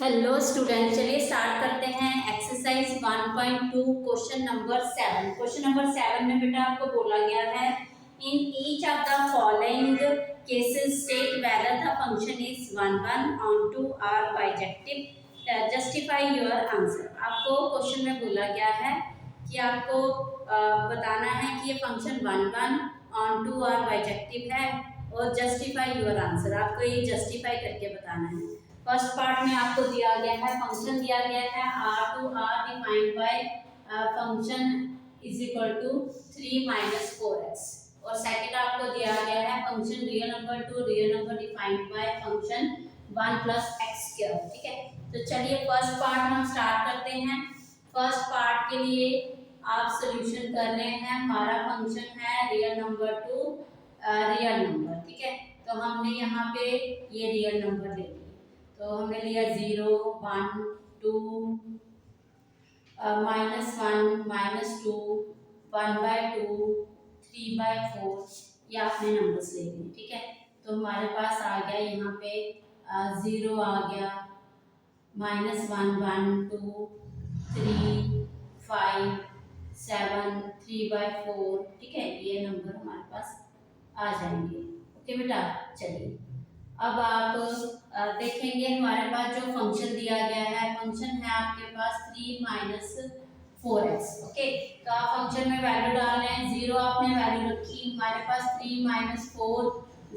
Hello student, चलिए start करते हैं exercise 1.2 question number 7। Question number 7 में बेटा आपको बोला गया है in each of the following cases state whether the function is 1 onto are bijective, justify your answer. आपको क्वेश्चन में बोला गया है कि आपको बताना है कि ये function 1 onto are bijective है और जस्टिफाई योर आंसर। आपको ये जस्टिफाई करके बताना है। फर्स्ट पार्ट में आपको दिया गया है फंक्शन दिया गया है r to r defined by function is equal to 3 minus 4x, और सेकंड आपको दिया गया है function real number defined by function 1 plus x square. ठीक है, तो चलिए फर्स्ट पार्ट हम स्टार्ट करते हैं। फर्स्ट पार्ट के लिए आप सॉल्यूशन कर रहे हैं। हमारा फंक्शन है real number to real number. ठीक है, तो हमने यहाँ पे ये रियल नंबर ले लिया, तो हमने लिया 0 1 2 -1 -2 1/2 3/4, ये आपने नंबर्स ले लिए। ठीक है, तो हमारे पास आ गया यहाँ पे 0 आ गया, -1 1 2 3 5 7 3/4। ठीक है, ये नंबर हमारे पास आ जाएंगे। ओके बेटा, चलिए अब आप देखेंगे हमारे पास जो फंक्शन दिया गया है, फंक्शन है आपके पास 3 माइनस 4x। ओके, तो आप फंक्शन में वैल्यू डाल रहे हैं। 0 आपने वैल्यू रखी, हमारे पास 3 माइनस 4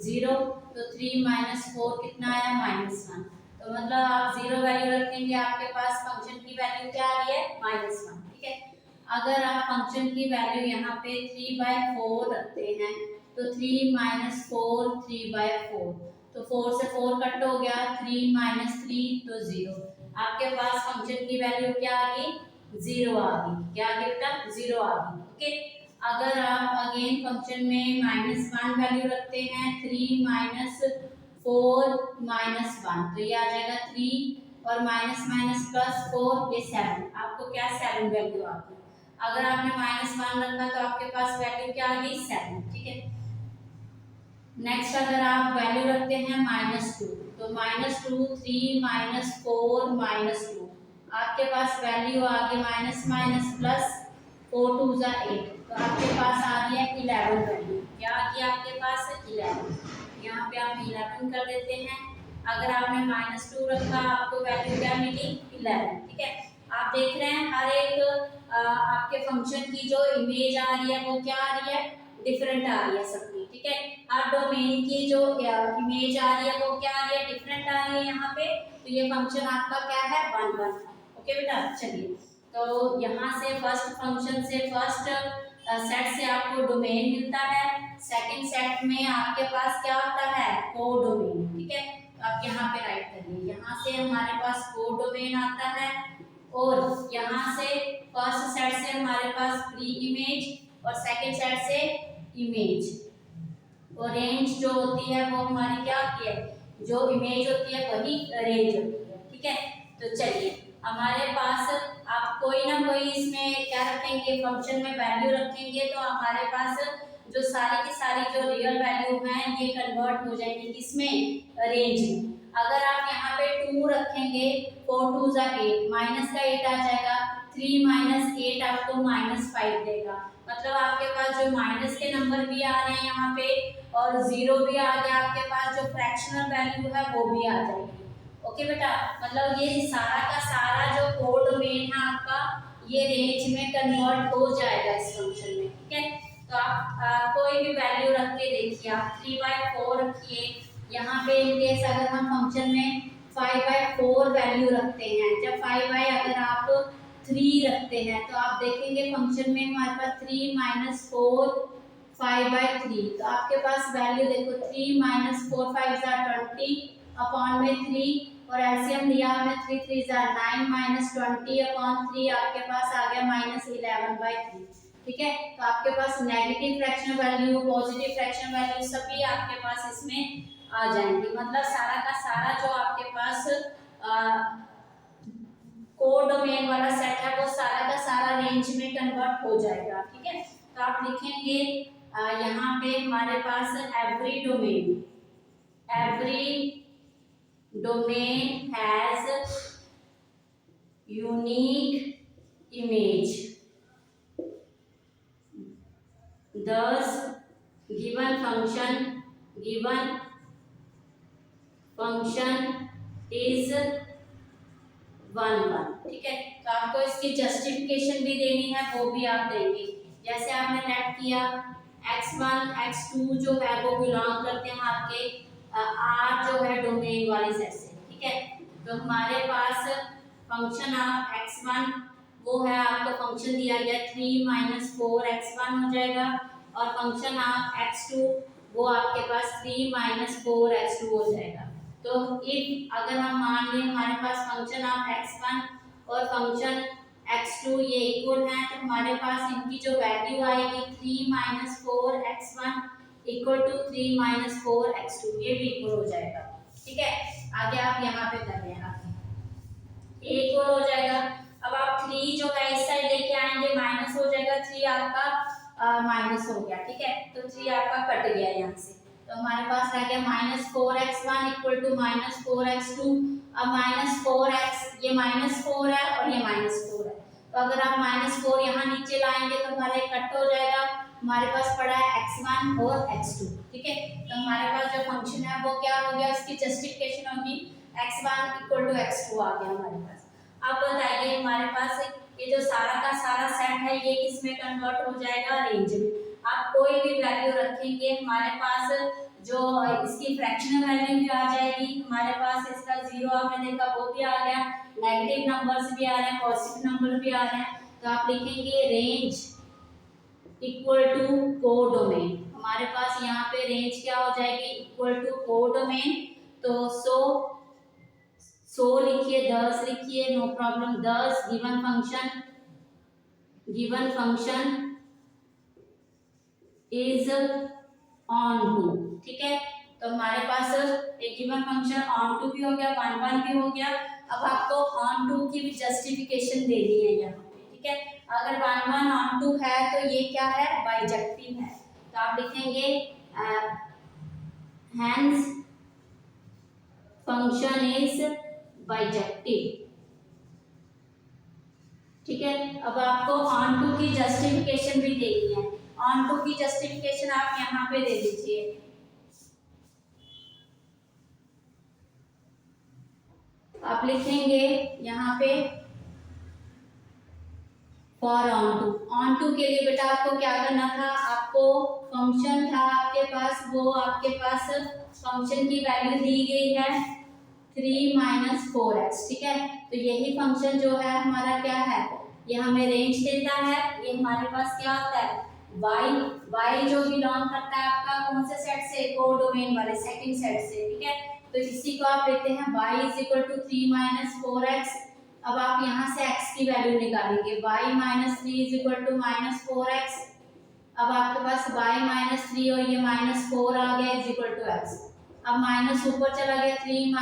0, तो 3 माइनस 4 कितना आया -1। तो मतलब आप 0 वैल्यू रखेंगे, आपके पास फंक्शन की वैल्यू क्या आ रही है -1। ठीक है, अगर आप फंक्शन की वैल्यू यहाँ पे 3/4 रखते हैं तो 3 माइनस 4 3/4, तो 4 से 4 कट हो गया, 3 माइनस 3 तो 0। आपके पास फंक्शन की वैल्यू क्या आ गई? 0 आ गई। क्या आ गई बेटा? 0 आ गई। ओके, अगर आप अगेन फंक्शन में -1 वैल्यू रखते हैं, 3 माइनस 4 -1, तो ये आ जाएगा 3 और माइनस माइनस प्लस 4, ये 7। आपको क्या 7 वैल्यू आ गई। अगर आपने -1 रखा तो आपके पास वैल्यू क्या आ गई? 7। ठीक है, नेक्स्ट अगर आप वैल्यू रखते हैं -2, तो -2 3 माइनस 4 -2, आपके पास वैल्यू आ गई माइनस माइनस प्लस 4 2 8, तो आपके पास आ गया 11 वैल्यू। क्या आ गया आपके पास? 11। यहाँ पे आप 11 कर देते हैं। अगर आपने -2 रखा, आपको वैल्यू क्या मिली? 11। ठीक है, आप देख रहे हैं हर एक आपके फंक्शन की जो इमेज आ रही है वो क्या आ रही है? डिफरेंट आ रही है सबकी। ठीक है, हर डोमेन की जो इमेज आ रही है वो क्या आ रही है? डिफरेंट आ रही है यहाँ पे। तो ये फंक्शन आपका क्या है? 1 1। ओके बेटा, चलिए तो यहाँ से फर्स्ट फंक्शन से फर्स्ट सेट से आपको डोमेन मिलता है। सेकंड सेट में आपके पास क्या होता है? कोडोमेन। ठीक है, तो आप यहाँ पे राइट करिए। यहाँ से हमारे पास कोडोमेन आता है और यहाँ से फर्स्ट सेट से हमारे पास प्री इमेज और सेकंड सेट से इमेज, और रेंज जो होती है वो हमारी क्या होती है? जो इमेज होती है वही रेंज होती है। ठीक है, तो चलिए हमारे पास आप कोई ना कोई इसमें क्या रखेंगे? फंक्शन में वैल्यू रखेंगे, तो हमारे पास जो सारी की सारी जो रियल वैल्यू हैं ये कन्वर्ट हो जाएंगी किसमें? रेंज में। अगर आप यहाँ पे 2 रखेंगे, 4 2 8, माइनस का 8 आ जाएगा, 3 माइनस 8 आपको -5 देगा। मतलब आपके पास जो माइनस के नंबर भी आ रहे हैं यहाँ पे और 0 भी आ गया, आपके पास जो फ्रैक्शनल वैल्यू है वो भी आ जाएगी। ओके बेटा, मतलब ये सारा का सारा जो कोडोमेन है आपका ये रेंज में कन्वर्ट हो जाएगा इस फंक्शन में। ठीक है, तो आप कोई भी वैल्यू रख के देखिए। आप 3/4 रखिए। यहाँ पे इनकेस अगर हम फंक्शन में 5/4 वैल्यू रखते हैं, जब 5 अगर आप 3 रखते हैं तो आप देखेंगे फंक्शन में हमारे पास 3 माइनस 4 5/3, तो आपके पास वैल्यू देखो 3 माइनस 4 5 20 अपॉन में 3, और एलसीएम दिया हमने 3 3 9 माइनस 20 अपॉन 3, आपके पास आ गया -11/3। ठीक है, तो आपके पास negative fractional value, positive fractional value सभी आपके पास इसमें आ जाएंगी। मतलब सारा का सारा जो आपके पास कोडोमेन वाला सेट है वो सारा का सारा रेंज में कन्वर्ट हो जाएगा। ठीक है, तो आप लिखेंगे यहाँ पे हमारे पास every domain has unique image. Thus given function is 1 1। ठीक है, तो आपको इसकी जस्टिफिकेशन भी देनी है, वो भी आप देंगे। जैसे आपने लेट किया x1 x2 जो है वो बिलोंग करते हैं आपके R जो है डोमेन वाले सेट से। ठीक है, तो हमारे पास फंक्शन ऑफ x1 वो है, आपको फंक्शन दिया गया 3 - 4x1 हो जाएगा, और फंक्शन ऑफ x2 वो आपके पास 3 - 4x2 हो जाएगा। तो इफ अगर हम मान लें हमारे पास फंक्शन ऑफ x1 और फंक्शन x2 ये इक्वल हैं, तो हमारे पास इनकी जो वैल्यू आएगी 3 - 4x1 इक्वल टू 3 - 4x2, ये भी इक्वल हो जाएगा। ठीक है, आगे आप यहाँ पे कर रहे हैं, आगे इक्वल हो जाएगा। अब आप 3 जो है इस साइड लेके आएंगे, माइनस हो जाएगा, 3 आपका माइनस हो गया। ठीक है, तो 3 आपका कट गया यहाँ से, तो हमारे पास रह गया -4x1 इक्वल टू -4x2। अब -4x ये -4 है और ये -4 है, तो अगर आप -4 यहाँ नीचे लाएंगे तो हमारा कट हो जाएगा। हमारे पास पड़ा है x1 और x2। ठीक है, तो हमारे पास जो फंक्शन है वो क्या हो गया, इसकी जस्टिफिकेशन होगी x1 इक्वल टू x2 आ गया हमारे पास। अब बताइए हमारे पास ये जो सारा का सारा सेट है ये किस में कन्वर्ट हो जाएगा, रेंज में। आप कोई भी वैल्यू रखेंगे हमारे पास जो इसकी फ्रैक्शनल वैल्यू भी आ जाएगी, हमारे पास इसका 0 आपने देखा वो भी आ गया, नेगेटिव नंबर्स भी आ रहे हैं, पॉजिटिव नंबर भी आ रहे हैं। तो आप लिखेंगे रेंज इक्वल टू कोडोमेन। हमारे पास यहाँ पे रेंज क्या हो जाएगी, इक्वल टू कोडोमेन। तो 100 लिखिए, 10 लिखिए, no problem. 10 given function is onto. ठीक है, तो हमारे पास एक गिवन फंक्शन ऑन टू भी हो गया, 1 1 भी हो गया। अब आपको ऑन टू की भी जस्टिफिकेशन देनी है यहाँ पे। ठीक है, अगर 1 1 ऑन टू है तो ये क्या है, बाइजेक्टिव है। तो आप लिखेंगे हैंस फंक्शन इज बाइजेक्टिव। ठीक है, अब आपको ऑन टू की जस्टिफिकेशन भी देनी है। ऑन टू की जस्टिफिकेशन आप यहाँ पे दे दीजिए। आप लिखेंगे यहाँ पे फॉर ऑन टू के लिए बेटा आपको क्या करना था, आपको फंक्शन था आपके पास, वो आपके पास फंक्शन की वैल्यू दी गई है 3 - 4x। ठीक है, तो यही फंक्शन जो है हमारा क्या है, ये हमें रेंज देता है। ये हमारे पास क्या होता है, y जो बिलोंग करता है आपका कौन से सेट से, कोडोमेन वाले सेकंड सेट से। ठीक है, तो इसी को आप लेते हैं y = 3 - 4x। अब आप यहाँ से x की वैल्यू निकालेंगे, y - 3 = -4x। अब आपके पास y - 3 और ये -4 आ गया = x। अब माइनस ऊपर चला गया, 3 -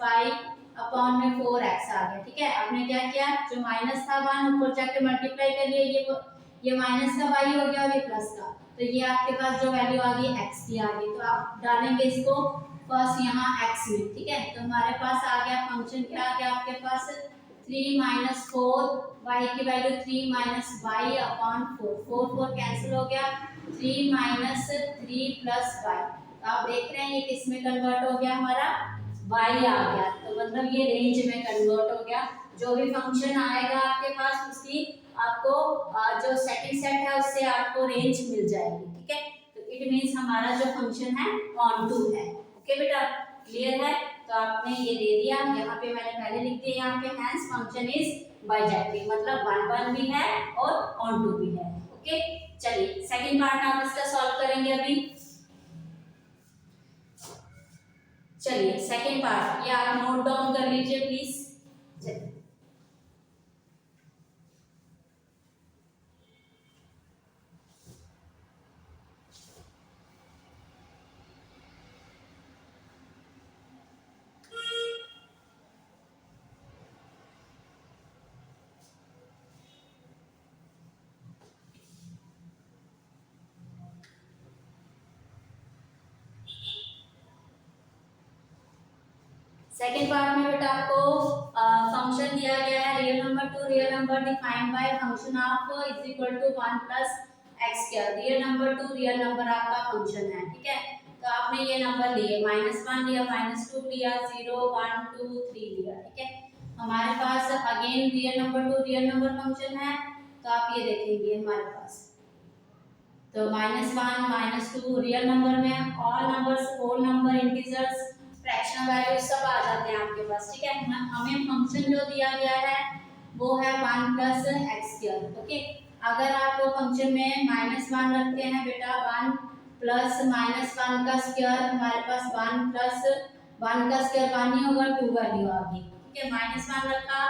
y अपॉन में 4x आ गया। ठीक है, आपने क्या किया, जो माइनस था 1 ऊपर जाके मल्टीप्लाई कर लिया, ये माइनस का y हो गया और ये प्लस का, तो ये आपके पास जो वैल्यू आ गई x की आ गई। तो आप डालेंगे इसको फर्स्ट यहाँ x में। ठीक है, तो हमारे पास आ गया फंक्शन क्या आ गया आपके पास 3 - 4, y की वैल्यू 3 - y अपॉन 4, 4 कैंसिल हो गया, 3 - 3 + y। तो आप देख रहे हैं ये किस में कन्वर्ट हो गया, हमारा y आ गया। तो मतलब ये रेंज में कन्वर्ट हो गया। जो भी फंक्शन आएगा आपके पास उसकी आपको जो सेकंड सेट है उससे आपको रेंज मिल जाएगी। ठीक है, तो इट मींस हमारा जो फंक्शन है ऑन टू है। ओके बेटा, क्लियर है। तो आपने ये दे दिया, यहाँ पे मैंने पहले लिख दिया, यहाँ पे हैंस फंक्शन इज बाइजेक्टिव, मतलब 1 1 भी है और ऑन टू भी है। ओके, चलिए सेकंड पार्ट आप इसका सॉल्व करेंगे अभी। चलिए सेकंड पार्ट ये आप नोट डाउन कर लीजिए प्लीज। चलिए सेकेंड पार्ट में बेटा आपको फंक्शन दिया गया है real number real number defined by function of is equal to 1 plus x square. Real number to real number आपका फंक्शन है, ठीक है। तो आपने ये नंबर लिए -1 लिया, -2 लिया, 0 1 2 3 लिया, ठीक है। हमारे पास again real number to real number function है, तो आप ये देखेंगे हमारे पास तो -1 -2 रियल नंबर में all numbers whole number integers fractional values सब आ जाते हैं आपके पास, ठीक है। हमें फंक्शन जो दिया गया है वो है 1 प्लस एक्स स्क्वायर, ओके। अगर आप फंक्शन में -1 रखते हैं बेटा 1 प्लस -1 का स्क्वायर, हमारे पास 1 प्लस 1 का स्क्वायर 1 ही होगा, 2 वैल्यू आ गई, ठीक है। -1 रखा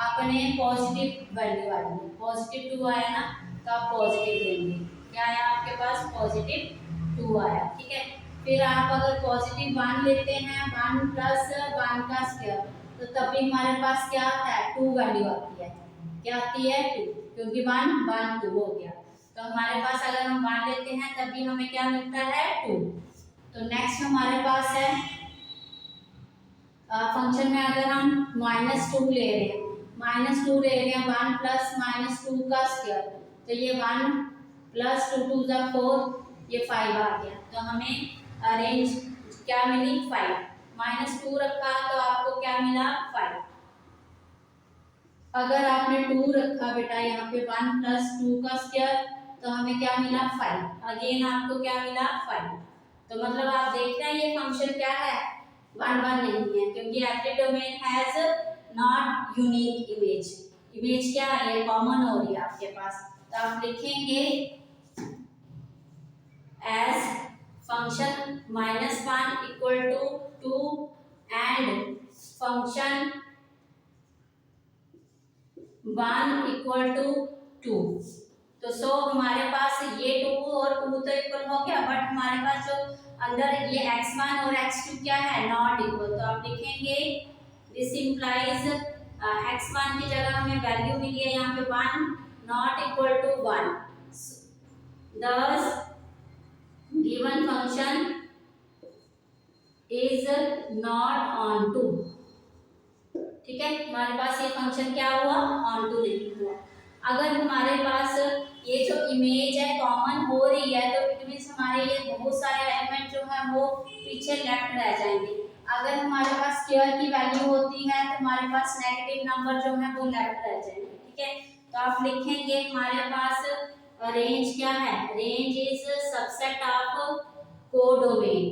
आपने पॉजिटिव वैल्यू आ गई, पॉजिटिव 2 आया ना, तो आप पॉजिटिव लेंगे, क्या आया आपके पास पॉजिटिव 2 आया, ठीक है। फिर आप अगर पॉजिटिव 1 लेते हैं 1 प्लस 1 का स्क्वायर, तो तब भी हमारे पास क्या आता है 2 वैल्यू आती है, क्या आती है 2, क्योंकि 1 1 2 हो गया। तो हमारे पास अगर हम 1 लेते हैं तब भी हमें क्या मिलता है 2। तो नेक्स्ट हमारे पास है फंक्शन में अगर हम -2 ले रहे हैं, -2 ले रहे हैं 1 प्लस -2 का स्क्वायर, तो ये 1 प्लस 2 2 जा 4, ये 5 आ गया, तो हमें रेंज क्या मिली 5। -2 रखा तो आपको क्या मिला 5। अगर आपने 2 रखा बेटा यहाँ पे 1 प्लस 2 का स्क्वायर, तो हमें क्या मिला 5, अगेन आपको क्या मिला 5। तो मतलब आप देख रहे हैं ये फंक्शन क्या है 1 1 नहीं है, क्योंकि every domain has not unique image. Image क्या है कॉमन हो रही है आपके पास, तो आप लिखेंगे as function -1 equal to 2 and function 1 equal to 2। तो सो हमारे पास ये 2 और 2 तो इक्वल हो गया, बट हमारे पास जो अंदर ये x1 और x2 क्या है नॉट इक्वल, तो आप लिखेंगे दिस इंप्लाइज x1 की जगह हमें वैल्यू मिली है यहाँ पे 1 not equal to 1, thus given function is not on to, ठीक है। हमारे पास ये फंक्शन क्या हुआ ऑन टू नहीं हुआ। अगर हमारे पास ये जो इमेज है कॉमन हो रही है, तो इट मींस हमारे ये बहुत सारे एलिमेंट जो है वो पीछे लेफ्ट रह जाएंगे। अगर हमारे पास स्क्वायर की वैल्यू होती है तो हमारे पास नेगेटिव नंबर जो है वो लेफ्ट रह जाएंगे, ठीक है। तो आप लिखेंगे हमारे पास रेंज क्या है, range is subset of codomain,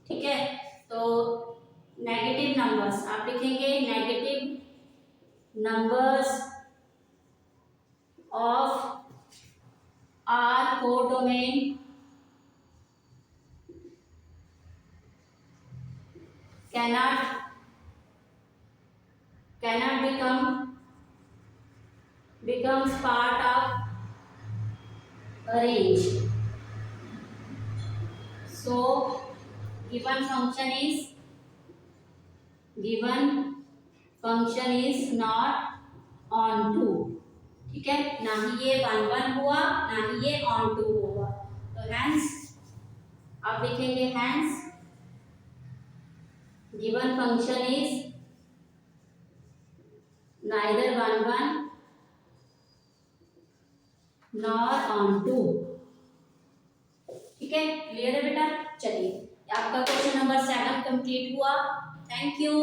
ठीक है। तो नेगेटिव नंबर्स आप लिखेंगे negative numbers of our codomain cannot becomes part of a range। So given function is not on to, ठीक है। ना ही ये 1 1 हुआ ना ही ये on to हुआ, तो hence आप लिखेंगे hence given function is neither 1 1 nor on to, ठीक है। क्लियर है बेटा, चलिए आपका क्वेश्चन नंबर 7 कंप्लीट हुआ। Thank you.